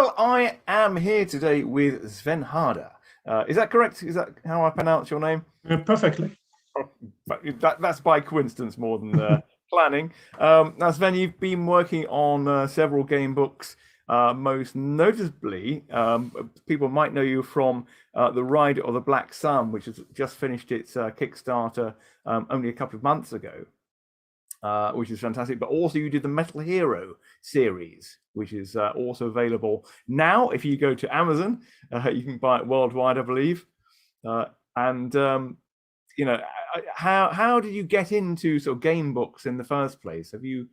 Well, I am here today with Sven Harder. Is that correct? Is that how I pronounce your name? Perfectly. That's by coincidence more than planning. Now, Sven, you've been working on several game books. Most notably, people might know you from The Ride of the Black Sun, which has just finished its Kickstarter only a couple of months ago. Which is fantastic. But also you did the Metal Hero series, which is also available now. If you go to Amazon, you can buy it worldwide, I believe. How did you get into sort of game books in the first place? Have you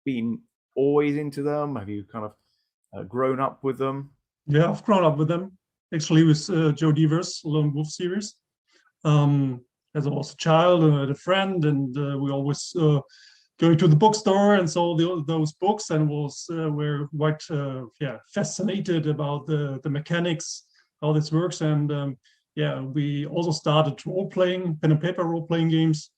been always into them? Have you kind of grown up with them? Yeah, I've grown up with them. Actually, with Joe Dever's Lone Wolf series. As I was a child and I had a friend, and we always going to the bookstore and saw those books, and were quite fascinated about the mechanics, how this works, and we also started pen and paper role playing games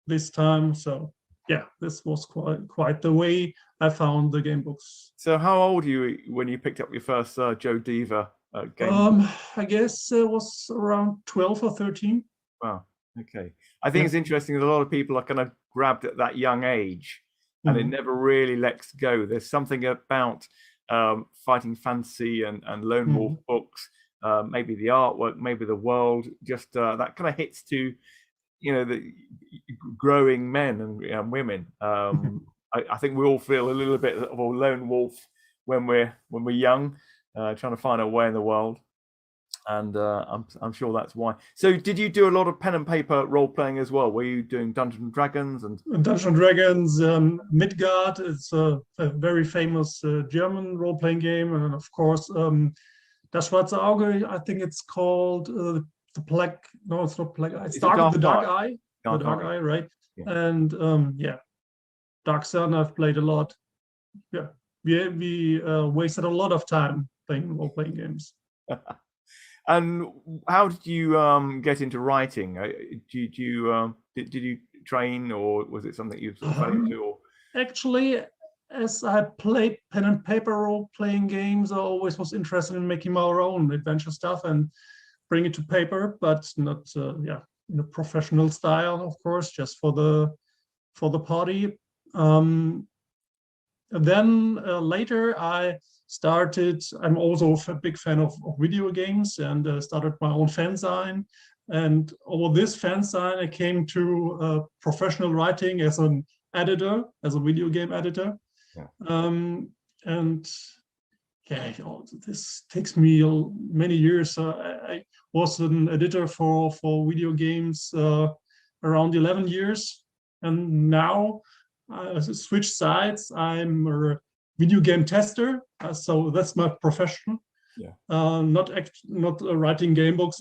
this time. So yeah, this was quite the way I found the game books. So how old were you when you picked up your first Joe Dever game? I guess it was around 12 or 13. Wow. Okay. I think it's interesting that a lot of people are kind of grabbed at that young age, and it never really lets go. There's something about fighting fantasy and lone wolf books, maybe the artwork, maybe the world, just that kind of hits to, the growing men and women. I think we all feel a little bit of a lone wolf when we're young, trying to find our way in the world. And I'm sure that's why. So did you do a lot of pen and paper role playing as well? Were you doing Dungeons and Dragons? Dungeons and Dragons, Midgard. It's a very famous German role playing game, and of course, Das Schwarze Auge. I think it's called the Black. No, it's not Black Eye. It's the Dark Eye. The Dark Eye, right? Yeah. And Dark Sun. I've played a lot. Yeah, we wasted a lot of time playing role playing games. And how did you get into writing? Did you train, or was it something you sort of fell into? Or? Actually, as I played pen and paper role playing games, I always was interested in making my own adventure stuff and bring it to paper, but not in a professional style, of course, just for the party. Then later I'm also a big fan of video games, and started my own fanzine. And over this fanzine, I came to professional writing as an editor, as a video game editor. Yeah. This takes me many years. I was an editor for video games around 11 years. And now I switched sides. I'm a video game tester, so that's my profession. Yeah. Not writing game books.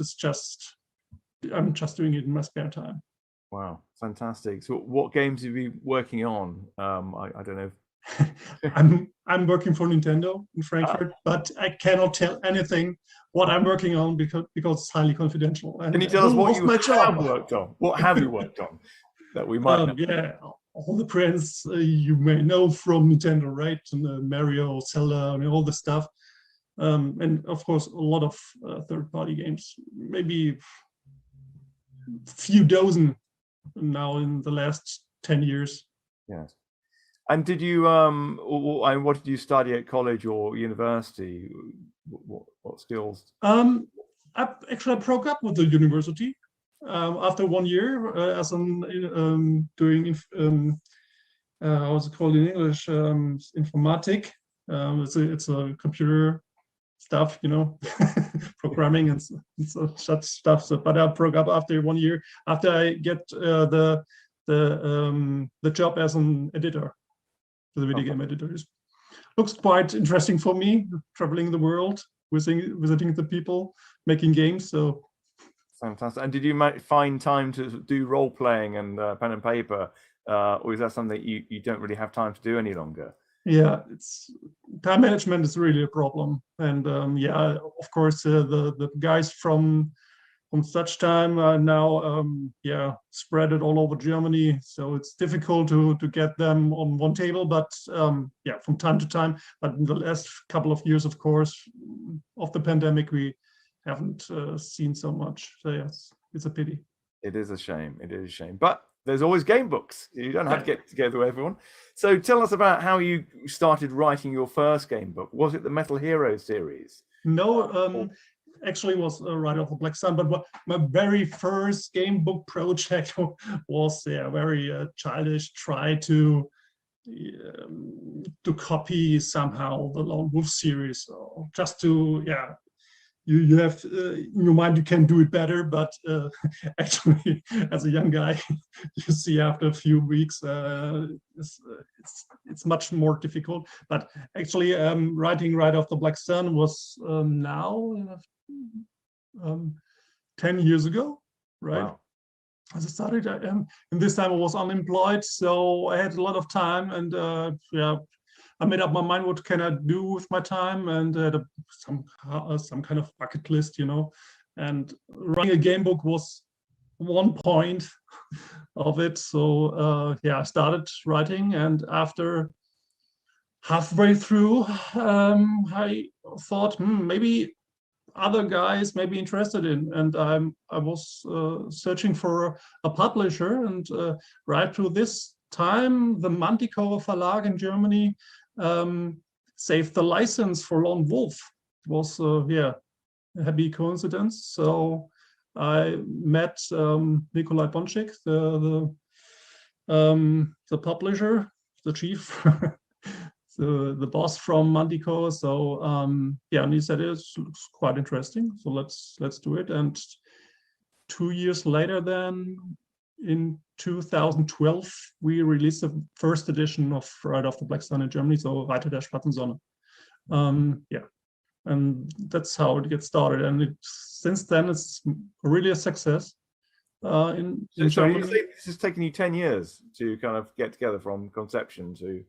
I'm just doing it in my spare time. Wow, fantastic! So, what games have you been working on? I don't know. I'm working for Nintendo in Frankfurt, but I cannot tell anything what I'm working on because it's highly confidential. Can you tell us what you have worked on? What have you worked on that we might know? Yeah. All the brands you may know from Nintendo, right? And, Mario, Zelda, and all the stuff. And of course, a lot of third-party games. Maybe a few dozen now in the last 10 years. Yes. And did you, what did you study at college or university? What skills? I broke up with the university. After 1 year, as I'm doing what's it called in English, informatic. It's a computer stuff, programming and such stuff. So, but I broke up after 1 year. After I get the job as an editor, the video game editor. Looks quite interesting for me, traveling the world, visiting the people, making games. So. Fantastic. And did you find time to do role playing and pen and paper, or is that something you don't really have time to do any longer? Yeah, it's time management is really a problem, and of course the guys from from such time now, spread it all over Germany. So it's difficult to get them on one table, but from time to time. But in the last couple of years, of course, of the pandemic, we haven't seen so much. So yes, it's a pity. It is a shame. It is a shame. But there's always game books. You don't have to get together with everyone. So tell us about how you started writing your first game book. Was it the Metal Hero series? No, actually was right off the Black Sun, but my very first game book project was very childish, try to copy somehow the Lone Wolf series, or just to you have in your mind you can do it better, but actually as a young guy you see after a few weeks it's much more difficult. But actually writing right off the Black Sun was now 10 years ago, right? Wow. As I started, and this time I was unemployed, so I had a lot of time, and I made up my mind what can I do with my time, and had some kind of bucket list, and writing a game book was one point of it. So I started writing, and after halfway through, I thought maybe other guys may be interested in, and I was searching for a publisher, and right through this time the Manticore Verlag in Germany saved the license for Lone Wolf. It was a happy coincidence. So I met Nikolai Bonchik, the publisher, the chief, the boss from Manticore. So and he said it looks quite interesting, so let's do it. And 2 years later, then in 2012, we released the first edition of Right Off the Black Sun in Germany, so Reiter der Spatzensonne. And that's how it gets started. And since then, it's really a success. In Germany. You say this has taken you 10 years to kind of get together from conception to...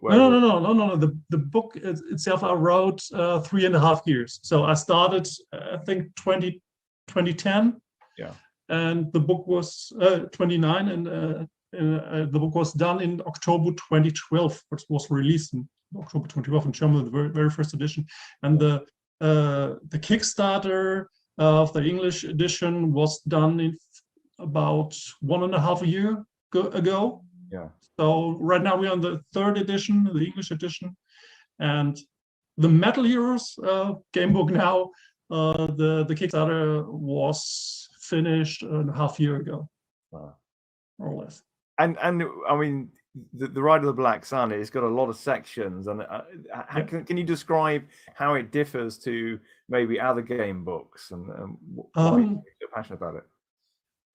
No. The book itself I wrote 3.5 years. So I started, I think, 2010. Yeah. And the book was 29, and the book was done in October 2012, which was released in October 2012 in Germany, the very first edition. And the Kickstarter of the English edition was done in about 1.5 years ago. Yeah. So right now we're on the third edition, the English edition, and the Metal Heroes game book now. The Kickstarter was finished a half year ago, more or less. And I mean, the Ride of the Black Sun, it's got a lot of sections, and can you describe how it differs to maybe other game books, and why you're passionate about it?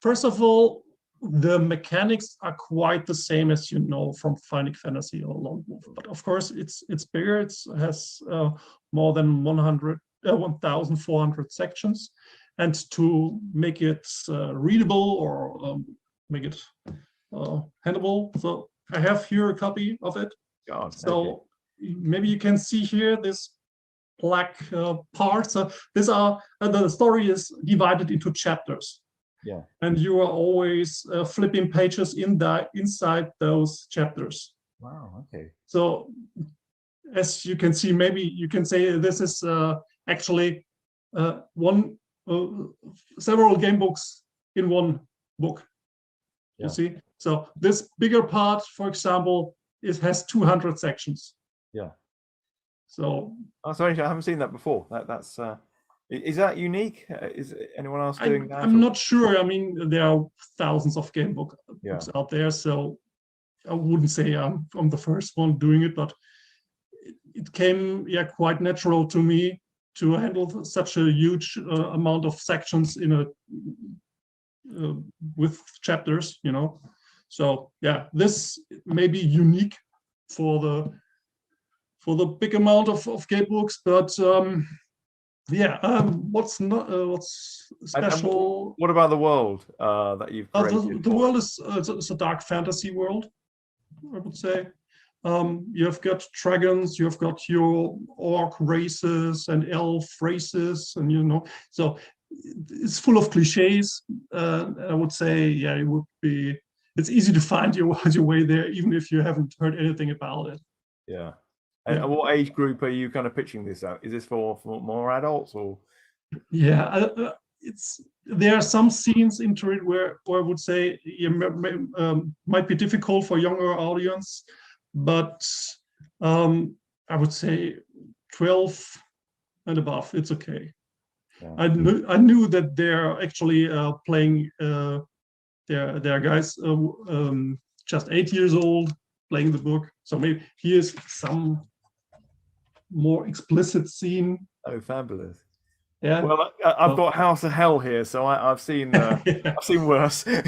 First of all, the mechanics are quite the same as from Final Fantasy or Lone Wolf, but of course it's bigger. It has more than 1,400 sections, and to make it readable or make it handleable, so I have here a copy of it. God, so maybe you can see here this black part. So these are the story is divided into chapters. Yeah. And you are always flipping pages inside those chapters. Wow. Okay. So as you can see, maybe you can say this is actually several game books in one book. You see. So this bigger part, for example, has 200 sections. Yeah. So. Oh, sorry, I haven't seen that before. That's. Is that unique? Is anyone else doing that? I'm not sure. I mean, there are thousands of game books out there, so I wouldn't say I'm the first one doing it, but it came quite natural to me to handle such a huge amount of sections in a with chapters, So this may be unique for the big amount of game books, but. What's special? What about the world that you've created? The world is it's a dark fantasy world, I would say. You've got dragons, you've got your orc races and elf races, and so it's full of cliches. I would say, yeah, it's easy to find your way there, even if you haven't heard anything about it. Yeah. And what age group are you kind of pitching this out? Is this for more adults or? Yeah, there are some scenes into it where I would say might be difficult for younger audience, but I would say 12 and above, it's okay. Yeah. I knew that they're actually playing. They're guys just 8 years old playing the book, so maybe here's some more explicit scene. Oh, fabulous! Yeah. Well, I've got House of Hell here, so I've seen I've seen worse. And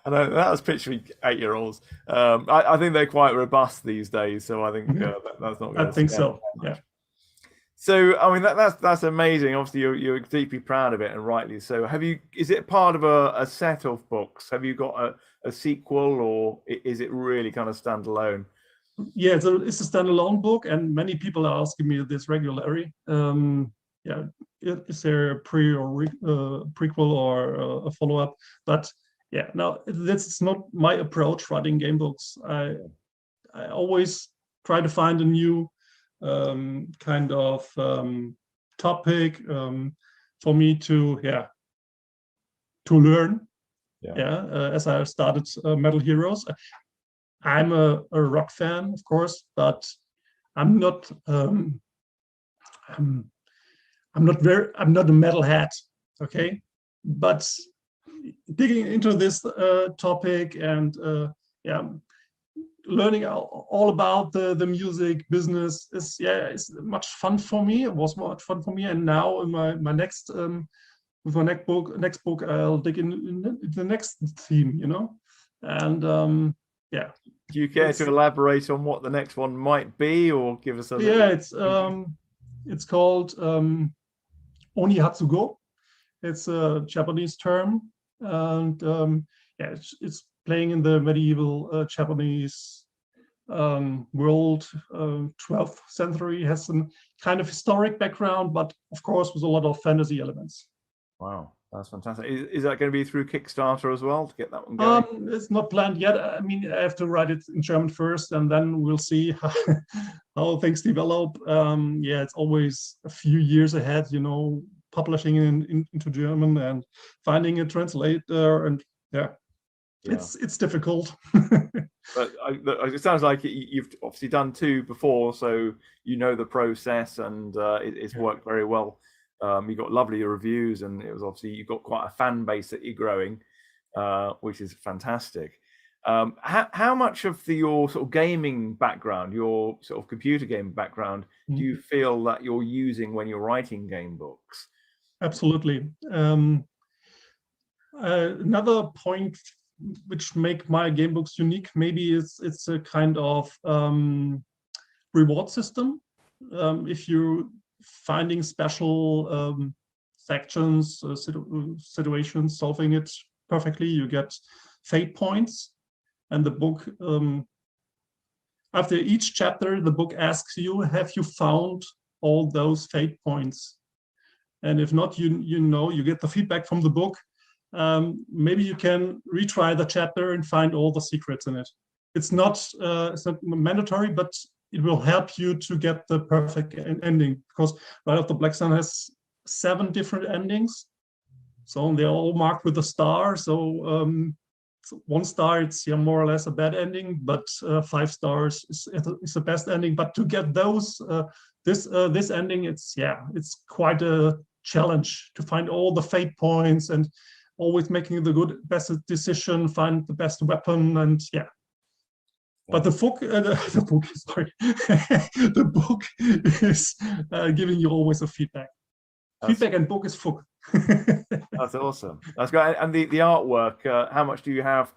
that was picturing 8-year-olds. I think they're quite robust these days, so I think that's not. I think so. Yeah. So I mean that's amazing. Obviously, you're deeply proud of it, and rightly so. Is it part of a set of books? Have you got a sequel, or is it really kind of standalone? Yeah, it's a standalone book, and many people are asking me this regularly. Yeah, is there a prequel or a follow-up? But yeah, no, that's not my approach writing game books. I always try to find a new kind of topic for me to learn. As I started Metal Heroes. I'm a rock fan, of course, but I'm not a metalhead, okay? But digging into this topic and learning all about the music business is much fun for me. It was much fun for me, and now in my next with my next book, I'll dig in the next theme, you know, and yeah. Do you care to elaborate on what the next one might be, or give us a? Yeah, it's called Onihatsugo. It's a Japanese term, and it's playing in the medieval Japanese world. 12th century, has some kind of historic background, but of course with a lot of fantasy elements. Wow, that's fantastic. Is that going to be through Kickstarter as well to get that one going? It's not planned yet. I mean, I have to write it in German first, and then we'll see how things develop. It's always a few years ahead, you know, publishing into German and finding a translator, and it's difficult. But it sounds like you've obviously done 2 before, so you know the process, and it's worked very well. You got lovely reviews, and it was obviously you've got quite a fan base that you're growing, which is fantastic. How much of your sort of gaming background, your sort of computer game background, do you feel that you're using when you're writing game books? Absolutely. Another point which make my game books unique, maybe it's a kind of reward system. If you're finding special sections, situations, solving it perfectly, you get fate points. And the book, after each chapter, the book asks you, have you found all those fate points? And if not, you get the feedback from the book. Maybe you can retry the chapter and find all the secrets in it. It's not mandatory, but it will help you to get the perfect ending, because Ride of the Black Sun has 7 different endings. So they're all marked with a star. So 1 star, it's more or less a bad ending, but 5 stars is the best ending. But to get those, this ending, it's quite a challenge to find all the fate points and always making the best decision, find the best weapon, and But the book is giving you always a feedback. Feedback and book is FUK. That's awesome. That's great. And the artwork, how much do you have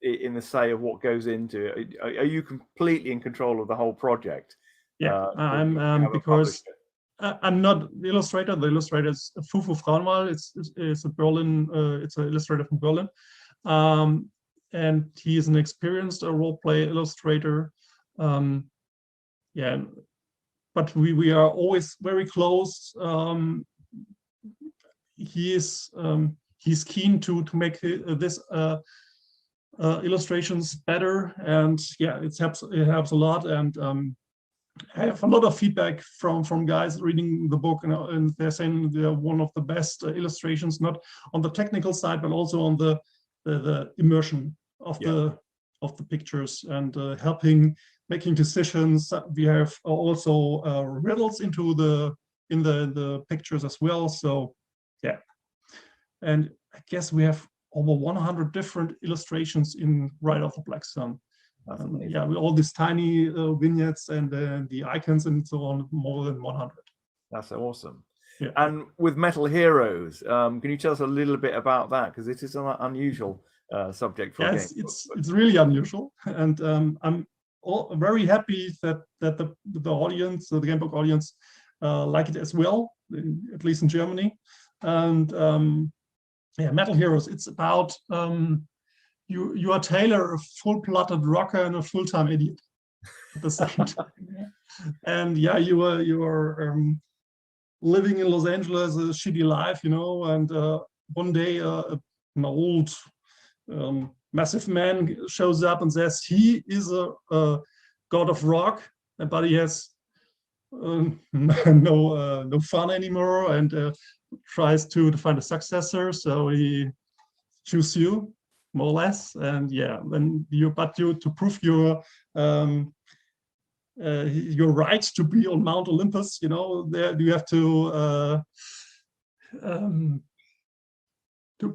in the say of what goes into it? Are you completely in control of the whole project? Yeah, because I'm not the illustrator. The illustrator is Fufu Frauenwald. It's a Berlin. It's an illustrator from Berlin. And he is an experienced role-play illustrator. but we are always very close. He's keen to make this illustrations better, and yeah, it helps a lot. And I have a lot of feedback from guys reading the book, and they're saying they're one of the best illustrations, not on the technical side, but also on the immersion of the pictures, and helping making decisions. We have also riddles in the pictures as well. So yeah, and I guess we have over 100 different illustrations in Ride of the Black Sun. Yeah, with all these tiny vignettes and the icons and so on, more than 100. That's awesome. Yeah. And with Metal Heroes, can you tell us a little bit about that? Because it is an unusual subject for a game. It's really unusual, and I'm very happy that the audience, the Gamebook audience, like it as well, at least in Germany. And yeah, Metal Heroes. It's about you are Taylor, a full-blooded rocker and a full-time idiot at the same time. And yeah, you are living in Los Angeles, a shitty life, you know. And one day, an old massive man shows up and says he is a god of rock, but he has no fun anymore, and tries to find a successor. So he chooses you, more or less. And yeah, then you to prove your right to be on Mount Olympus, you know, there you have to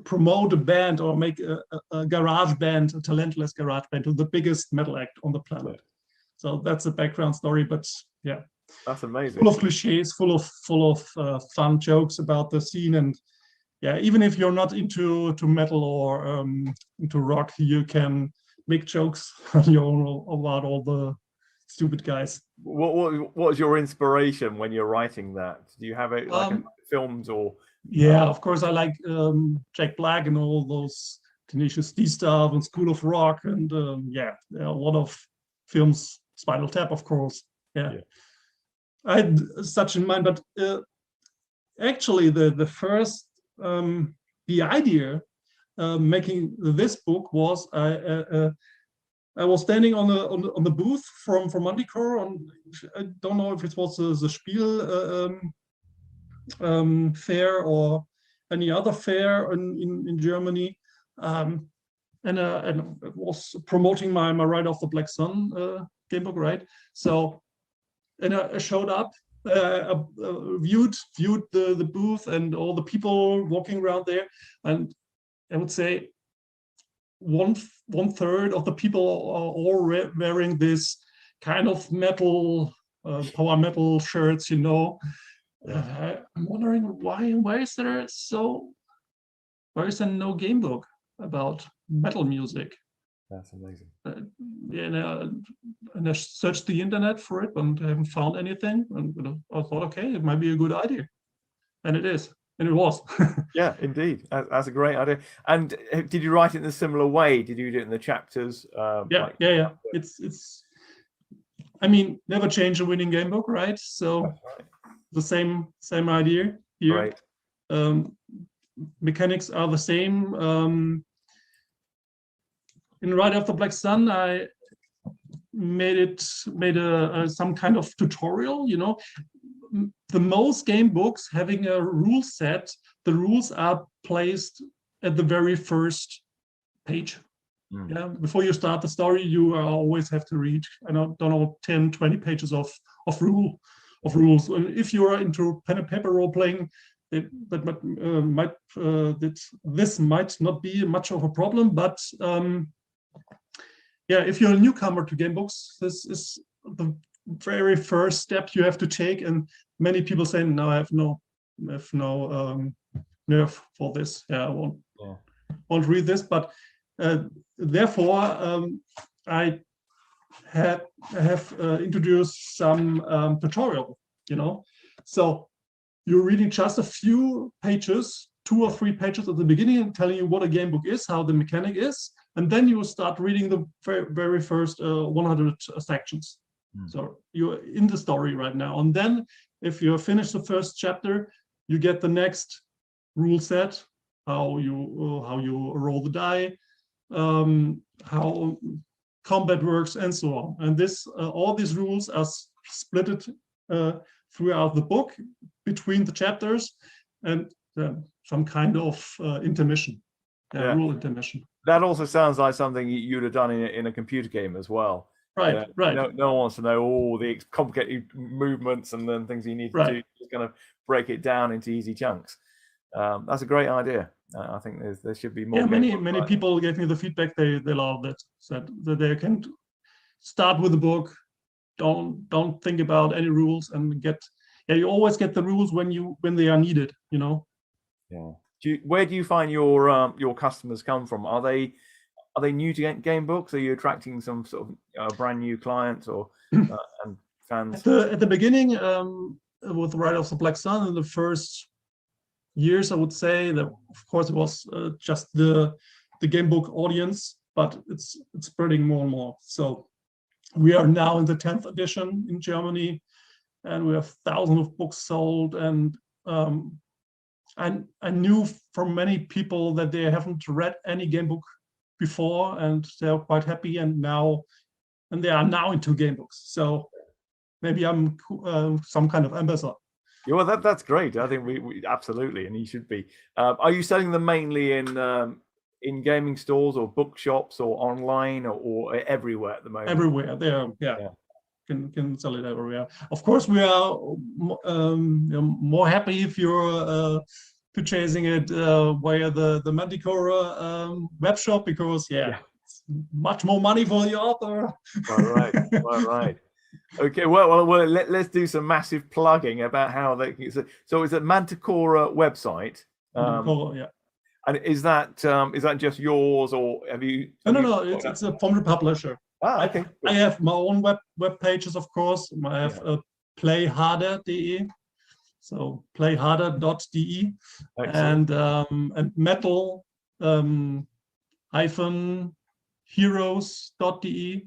promote a band or make a garage band, a talentless garage band, to the biggest metal act on the planet. So that's the background story. But yeah, that's amazing. Full of cliches, full of fun jokes about the scene. And yeah, even if you're not into metal or into rock, you can make jokes on your own about all the stupid guys. What was your inspiration when you're writing that? Do you have it like films or? Yeah, of course, I like Jack Black and all those Tenacious D stuff and School of Rock, and yeah, there are a lot of films. Spinal Tap, of course. Yeah. I had such in mind, but actually, the first the idea making this book was I was standing on the booth from Manticore. I don't know if it was the Spiel fair or any other fair in Germany, and it was promoting my Ride of the Black Sun Gamebook, right? So. And I showed up, viewed the booth and all the people walking around there, and I would say one third of the people are all wearing this kind of metal, power metal shirts, you know. I'm wondering why is there no Gamebook about metal music? That's amazing. And I searched the internet for it, and I haven't found anything. And I thought, okay, it might be a good idea, and it is, and it was. Yeah, indeed, that's a great idea. And did you write it in a similar way? Did you do it in the chapters? Yeah. It's. I mean, never change a winning Gamebook, right? So right. The same idea here. Right. Mechanics are the same. In Ride of the Black Sun, I made some kind of tutorial. You know, the most game books having a rule set, the rules are placed at the very first page. Yeah, before you start the story, you always have to read, I don't know, 10, 20 pages of rules. And if you are into pen and paper role playing, this might not be much of a problem, but yeah, if you're a newcomer to game books, this is the very first step you have to take. And many people say, "No, I have no nerve for this. Yeah, I won't read this." But therefore, I have introduced some tutorial. You know, so you're reading just a few pages, 2 or 3 pages at the beginning, and telling you what a game book is, how the mechanic is. And then you start reading the very first 100 sections. So you're in the story right now. And then if you finish the first chapter, you get the next rule set, how you roll the die, how combat works, and so on. And this all these rules are splitted throughout the book between the chapters, and some kind of intermission, rule intermission. That also sounds like something you'd have done in a computer game as well. Right, right. No one wants to know all the complicated movements and then things you need to do. Just kind of break it down into easy chunks. That's a great idea. I think there should be more. Yeah, many people gave me the feedback they loved it. Said that they can start with the book, don't think about any rules, and you always get the rules when they are needed. Yeah. Where do you find your customers come from? Are they new to Gamebooks? Are you attracting some sort of brand new clients or and fans? At the beginning, with the Ride of the Black Sun, in the first years, I would say that of course it was just the Gamebook audience, but it's spreading more and more. So we are now in the 10th edition in Germany, and we have thousands of books sold. And I knew from many people that they haven't read any Gamebook before, and they're quite happy, and they are now into Gamebooks. So maybe I'm some kind of ambassador. Yeah, well, that's great. I think we absolutely, and you should be. Are you selling them mainly in gaming stores or bookshops or online or everywhere at the moment? Everywhere. Yeah. Can sell it everywhere. Of course, we are more happy if you're purchasing it via the Manticore web shop, because it's much more money for the author. All right. Okay, well, let's do some massive plugging about how they. So it's a Manticore website. Yeah. And is that just yours, or have you? No. It's from the publisher. Okay. I have my own web pages, of course. I have playharder.de, so playharder.de, and metal heroes.de.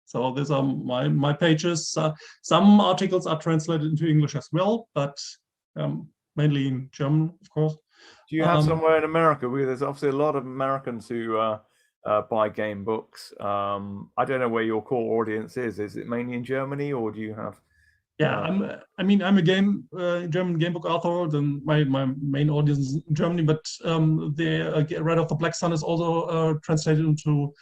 So these are my pages. Some articles are translated into English as well, but mainly in German, of course. Do you have somewhere in America? There's obviously a lot of Americans who buy Gamebooks. I don't know where your core audience is. Is it mainly in Germany, or do you have? Yeah, I'm a German Gamebook author. Then my main audience is in Germany, but the Ride of the Black Sun is also translated into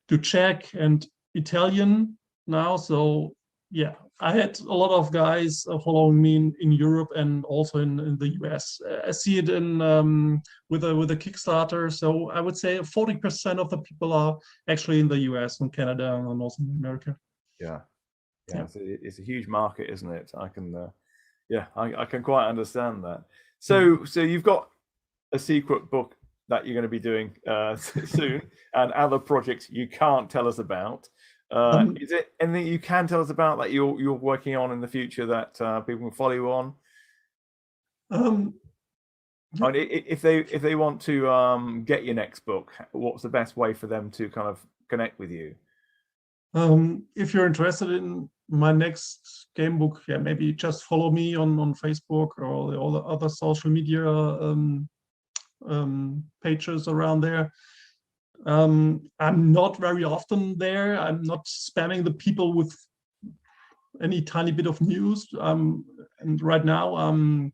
to Czech and Italian now. So yeah, I had a lot of guys following me in Europe and also in the US. I see it in with a Kickstarter. So I would say 40% of the people are actually in the US and Canada and North America. Yeah. It's a huge market, isn't it? I can quite understand that. So you've got a secret book that you're going to be doing soon, and other projects you can't tell us about. Is it anything you can tell us about that you're working on in the future that people can follow you on? If they want to get your next book, what's the best way for them to kind of connect with you? If you're interested in my next Gamebook, maybe just follow me on Facebook or all the other social media pages around there. I'm not very often there. I'm not spamming the people with any tiny bit of news. And right now I'm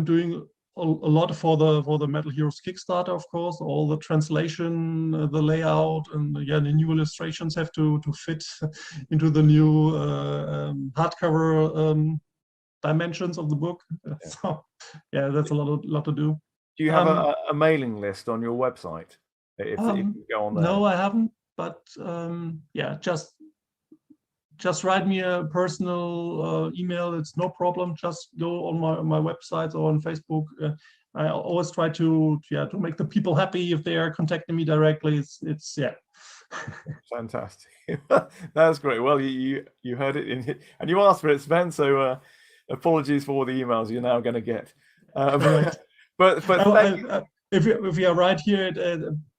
doing a lot for the Metal Heroes Kickstarter, of course. All the translation, the layout, and the new illustrations have to fit into the new hardcover dimensions of the book. So that's a lot to do. Do you have a mailing list on your website? If you go on there? No, I haven't. But just write me a personal email. It's no problem. Just go on my website or on Facebook. I always try to make the people happy if they are contacting me directly. It's Fantastic. That's great. Well, you heard it and you asked for it, Sven. So apologies for all the emails you're now going to get. Right. But if you are right here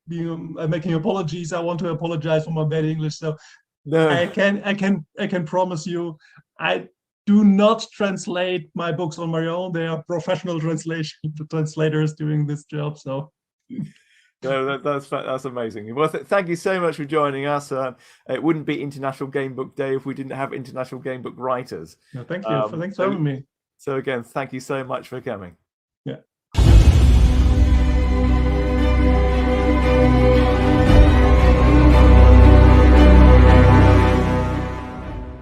making apologies, I want to apologize for my bad English. So No. I can promise you, I do not translate my books on my own. They are professional translators doing this job. So. No, that's amazing. Well, thank you so much for joining us. It wouldn't be International Gamebook Day if we didn't have International Gamebook writers. No, thank you. Thanks for having me. So again, thank you so much for coming. Yeah.